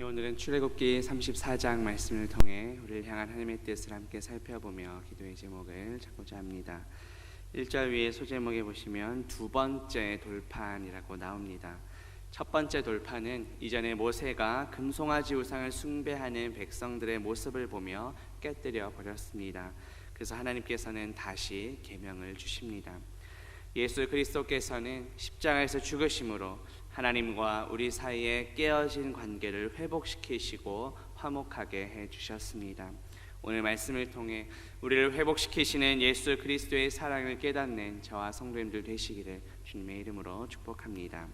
오늘은 출애굽기 34장 말씀을 통해 우리를 향한 하나님의 뜻을 함께 살펴보며 기도의 제목을 잡고자 합니다. 1절 위에 소제목에 보시면 두 번째 돌판이라고 나옵니다. 첫 번째 돌판은 이전에 모세가 금송아지 우상을 숭배하는 백성들의 모습을 보며 깨뜨려 버렸습니다. 그래서 하나님께서는 다시 계명을 주십니다. 예수 그리스도께서는 십자가에서 죽으심으로 하나님과 우리 사이에 깨어진 관계를 회복시키시고 화목하게 해주셨습니다. 오늘 말씀을 통해 우리를 회복시키시는 예수 그리스도의 사랑을 깨닫는 저와 성도님들 되시기를 주님의 이름으로 축복합니다.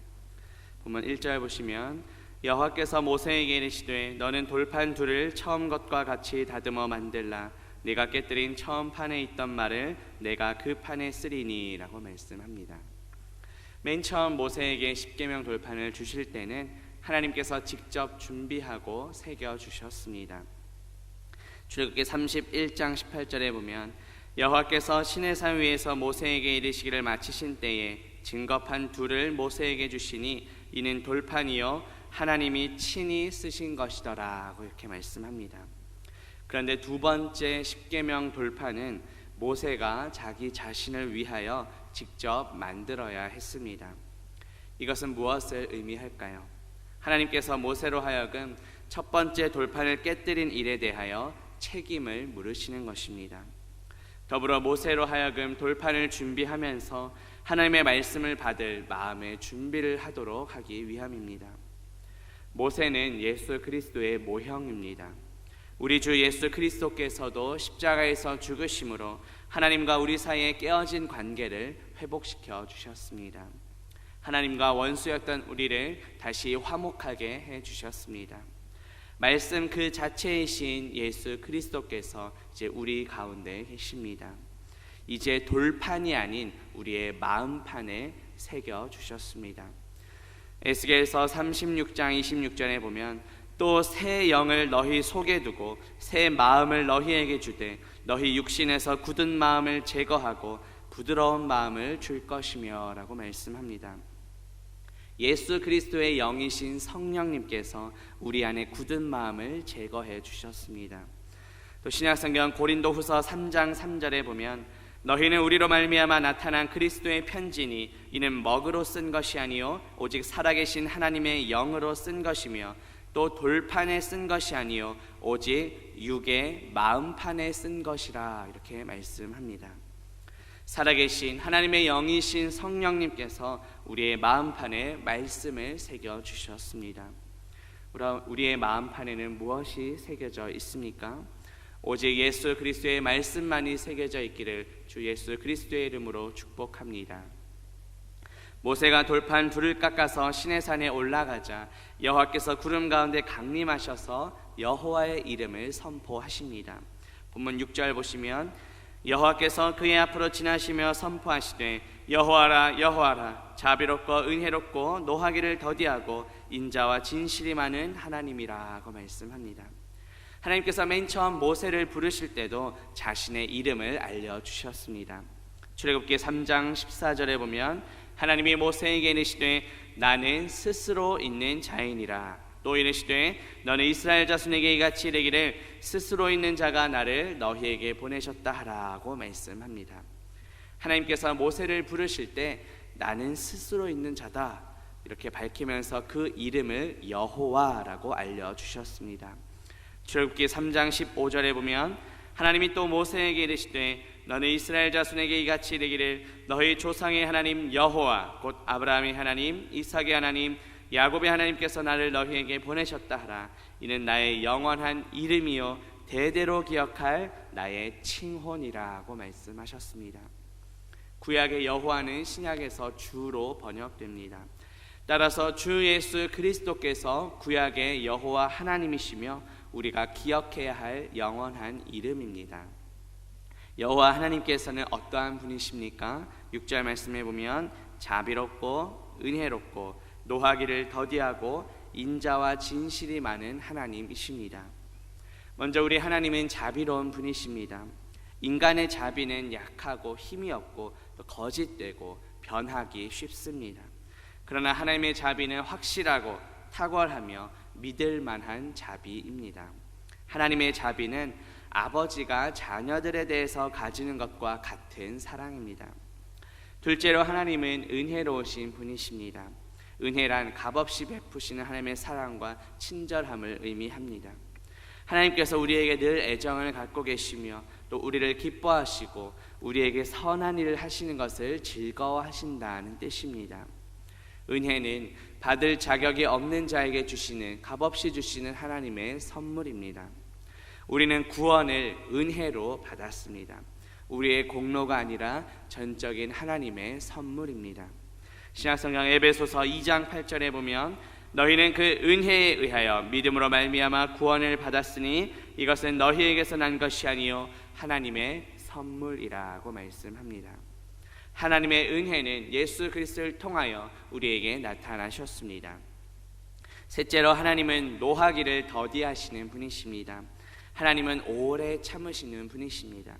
본문 1절 보시면 여호와께서 모세에게 이르시되 너는 돌판 둘을 처음 것과 같이 다듬어 만들라. 네가 깨뜨린 처음 판에 있던 말을 내가 그 판에 쓰리니 라고 말씀합니다. 맨 처음 모세에게 십계명 돌판을 주실 때는 하나님께서 직접 준비하고 새겨주셨습니다. 출애굽기 31장 18절에 보면 여호와께서 시내산 위에서 모세에게 이르시기를 마치신 때에 증거판 둘을 모세에게 주시니 이는 돌판이요 하나님이 친히 쓰신 것이더라 하고 이렇게 말씀합니다. 그런데 두 번째 십계명 돌판은 모세가 자기 자신을 위하여 직접 만들어야 했습니다. 이것은 무엇을 의미할까요? 하나님께서 모세로 하여금 첫 번째 돌판을 깨뜨린 일에 대하여 책임을 물으시는 것입니다. 더불어 모세로 하여금 돌판을 준비하면서 하나님의 말씀을 받을 마음의 준비를 하도록 하기 위함입니다. 모세는 예수 그리스도의 모형입니다. 우리 주 예수 그리스도께서도 십자가에서 죽으심으로 하나님과 우리 사이에 깨어진 관계를 회복시켜 주셨습니다. 하나님과 원수였던 우리를 다시 화목하게 해 주셨습니다. 말씀 그 자체이신 예수 그리스도께서 이제 우리 가운데 계십니다. 이제 돌판이 아닌 우리의 마음판에 새겨 주셨습니다. 에스겔서 36장 26절에 보면 또 새 영을 너희 속에 두고 새 마음을 너희에게 주되 너희 육신에서 굳은 마음을 제거하고 부드러운 마음을 줄 것이며 라고 말씀합니다. 예수 그리스도의 영이신 성령님께서 우리 안에 굳은 마음을 제거해 주셨습니다. 또 신약성경 고린도후서 3장 3절에 보면 너희는 우리로 말미암아 나타난 그리스도의 편지니 이는 먹으로 쓴 것이 아니요 오직 살아계신 하나님의 영으로 쓴 것이며 또 돌판에 쓴 것이 아니요 오직 육의 마음판에 쓴 것이라 이렇게 말씀합니다. 살아계신 하나님의 영이신 성령님께서 우리의 마음판에 말씀을 새겨 주셨습니다. 우리의 마음판에는 무엇이 새겨져 있습니까? 오직 예수 그리스도의 말씀만이 새겨져 있기를 주 예수 그리스도의 이름으로 축복합니다. 모세가 돌판 둘을 깎아서 시내산에 올라가자 여호와께서 구름 가운데 강림하셔서 여호와의 이름을 선포하십니다. 본문 6절 보시면 여호와께서 그의 앞으로 지나시며 선포하시되 여호와라 여호와라 자비롭고 은혜롭고 노하기를 더디하고 인자와 진실이 많은 하나님이라고 말씀합니다. 하나님께서 맨 처음 모세를 부르실 때도 자신의 이름을 알려주셨습니다. 출애굽기 3장 14절에 보면 하나님이 모세에게 이르시되 나는 스스로 있는 자이니라. 또 이르시되 너는 이스라엘 자손에게 이같이 이르기를 스스로 있는 자가 나를 너희에게 보내셨다 하라고 말씀합니다. 하나님께서 모세를 부르실 때 나는 스스로 있는 자다 이렇게 밝히면서 그 이름을 여호와라고 알려주셨습니다. 출애굽기 3장 15절에 보면 하나님이 또 모세에게 이르시되 너는 이스라엘 자손에게 이같이 이르기를 너희 조상의 하나님 여호와 곧 아브라함의 하나님 이삭의 하나님 야곱의 하나님께서 나를 너희에게 보내셨다 하라. 이는 나의 영원한 이름이요 대대로 기억할 나의 칭혼이라고 말씀하셨습니다. 구약의 여호와는 신약에서 주로 번역됩니다. 따라서 주 예수 그리스도께서 구약의 여호와 하나님이시며 우리가 기억해야 할 영원한 이름입니다. 여호와 하나님께서는 어떠한 분이십니까? 6절 말씀에 보면 자비롭고 은혜롭고 노하기를 더디하고 인자와 진실이 많은 하나님이십니다. 먼저 우리 하나님은 자비로운 분이십니다. 인간의 자비는 약하고 힘이 없고 또 거짓되고 변하기 쉽습니다. 그러나 하나님의 자비는 확실하고 탁월하며 믿을 만한 자비입니다. 하나님의 자비는 아버지가 자녀들에 대해서 가지는 것과 같은 사랑입니다. 둘째로 하나님은 은혜로우신 분이십니다. 은혜란 값없이 베푸시는 하나님의 사랑과 친절함을 의미합니다. 하나님께서 우리에게 늘 애정을 갖고 계시며 또 우리를 기뻐하시고 우리에게 선한 일을 하시는 것을 즐거워하신다는 뜻입니다. 은혜는 받을 자격이 없는 자에게 주시는, 값없이 주시는 하나님의 선물입니다. 우리는 구원을 은혜로 받았습니다. 우리의 공로가 아니라 전적인 하나님의 선물입니다. 신약성경 에베소서 2장 8절에 보면 너희는 그 은혜에 의하여 믿음으로 말미암아 구원을 받았으니 이것은 너희에게서 난 것이 아니요 하나님의 선물이라고 말씀합니다. 하나님의 은혜는 예수 그리스도를 통하여 우리에게 나타나셨습니다. 셋째로 하나님은 노하기를 더디하시는 분이십니다. 하나님은 오래 참으시는 분이십니다.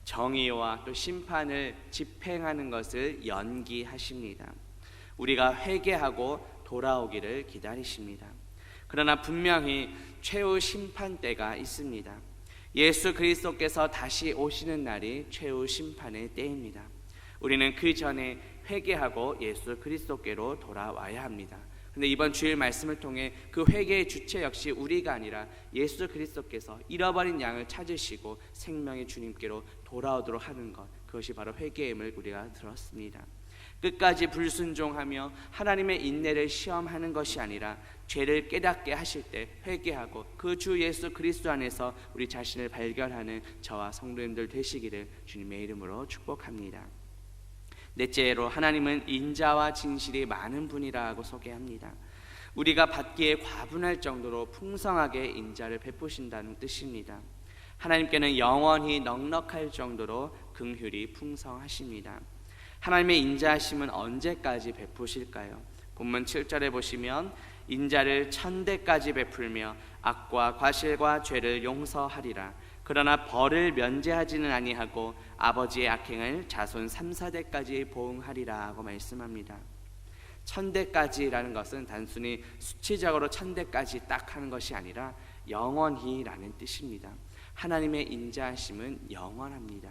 정의와 또 심판을 집행하는 것을 연기하십니다. 우리가 회개하고 돌아오기를 기다리십니다. 그러나 분명히 최후 심판 때가 있습니다. 예수 그리스도께서 다시 오시는 날이 최후 심판의 때입니다. 우리는 그 전에 회개하고 예수 그리스도께로 돌아와야 합니다. 그런데 이번 주일 말씀을 통해 그 회개의 주체 역시 우리가 아니라 예수 그리스도께서 잃어버린 양을 찾으시고 생명의 주님께로 돌아오도록 하는 것, 그것이 바로 회개임을 우리가 들었습니다. 끝까지 불순종하며 하나님의 인내를 시험하는 것이 아니라 죄를 깨닫게 하실 때 회개하고 그 주 예수 그리스도 안에서 우리 자신을 발견하는 저와 성도님들 되시기를 주님의 이름으로 축복합니다. 넷째로 하나님은 인자와 진실이 많은 분이라고 소개합니다. 우리가 받기에 과분할 정도로 풍성하게 인자를 베푸신다는 뜻입니다. 하나님께는 영원히 넉넉할 정도로 긍휼이 풍성하십니다. 하나님의 인자하심은 언제까지 베푸실까요? 본문 7절에 보시면 인자를 1000대까지 베풀며 악과 과실과 죄를 용서하리라. 그러나 벌을 면제하지는 아니하고 아버지의 악행을 자손 3, 4대까지 보응하리라 하고 말씀합니다. 1000대까지라는 것은 단순히 수치적으로 1000대까지 딱 하는 것이 아니라 영원히라는 뜻입니다. 하나님의 인자하심은 영원합니다.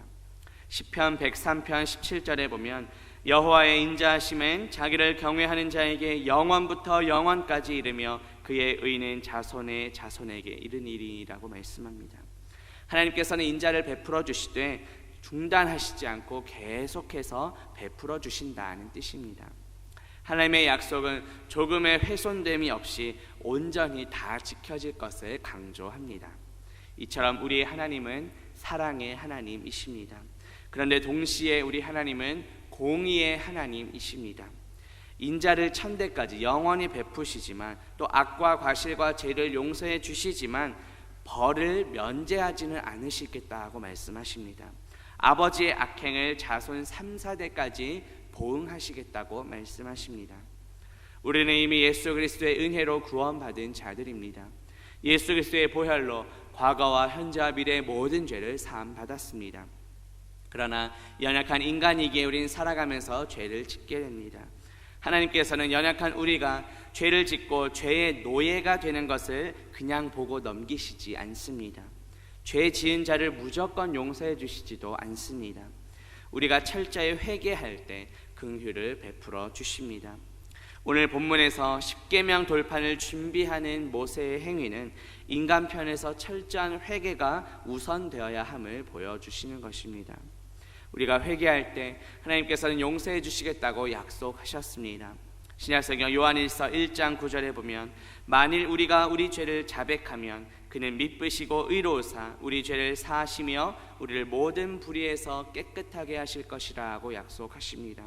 시편 103편 17절에 보면 여호와의 인자하심은 자기를 경외하는 자에게 영원부터 영원까지 이르며 그의 의는 자손의 자손에게 이르니라고 말씀합니다. 하나님께서는 인자를 베풀어 주시되 중단하시지 않고 계속해서 베풀어 주신다는 뜻입니다. 하나님의 약속은 조금의 훼손됨이 없이 온전히 다 지켜질 것을 강조합니다. 이처럼 우리의 하나님은 사랑의 하나님이십니다. 그런데 동시에 우리 하나님은 공의의 하나님이십니다. 인자를 1000대까지 영원히 베푸시지만 또 악과 과실과 죄를 용서해 주시지만 벌을 면제하지는 않으시겠다고 말씀하십니다. 아버지의 악행을 자손 3, 4대까지 보응하시겠다고 말씀하십니다. 우리는 이미 예수 그리스도의 은혜로 구원받은 자들입니다. 예수 그리스도의 보혈로 과거와 현재와 미래의 모든 죄를 사함 받았습니다. 그러나 연약한 인간이기에 우리는 살아가면서 죄를 짓게 됩니다. 하나님께서는 연약한 우리가 죄를 짓고 죄의 노예가 되는 것을 그냥 보고 넘기시지 않습니다. 죄 지은 자를 무조건 용서해 주시지도 않습니다. 우리가 철저히 회개할 때 긍휼을 베풀어 주십니다. 오늘 본문에서 십계명 돌판을 준비하는 모세의 행위는 인간 편에서 철저한 회개가 우선되어야 함을 보여주시는 것입니다. 우리가 회개할 때 하나님께서는 용서해 주시겠다고 약속하셨습니다. 신약성경 요한일서 1장 9절에 보면 만일 우리가 우리 죄를 자백하면 그는 미쁘시고 의로우사 우리 죄를 사하시며 우리를 모든 불의에서 깨끗하게 하실 것이라 고 약속하십니다.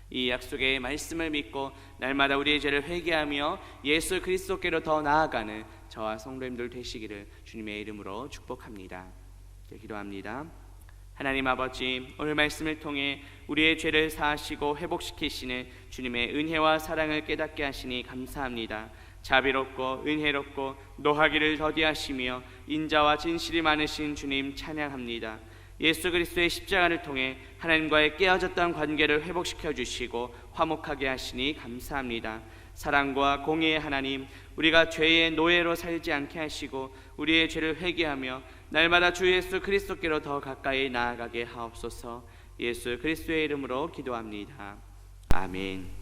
이 약속의 말씀을 믿고 날마다 우리의 죄를 회개하며 예수 그리스도께로 더 나아가는 저와 성도님들 되시기를 주님의 이름으로 축복합니다. 기도합니다. 하나님 아버지, 오늘 말씀을 통해 우리의 죄를 사하시고 회복시키시는 주님의 은혜와 사랑을 깨닫게 하시니 감사합니다. 자비롭고 은혜롭고 노하기를 더디하시며 인자와 진실이 많으신 주님 찬양합니다. 예수 그리스도의 십자가를 통해 하나님과의 깨어졌던 관계를 회복시켜 주시고 화목하게 하시니 감사합니다. 사랑과 공의의 하나님, 우리가 죄의 노예로 살지 않게 하시고 우리의 죄를 회개하며 날마다 주 예수 그리스도께로 더 가까이 나아가게 하옵소서. 예수 그리스도의 이름으로 기도합니다. 아멘.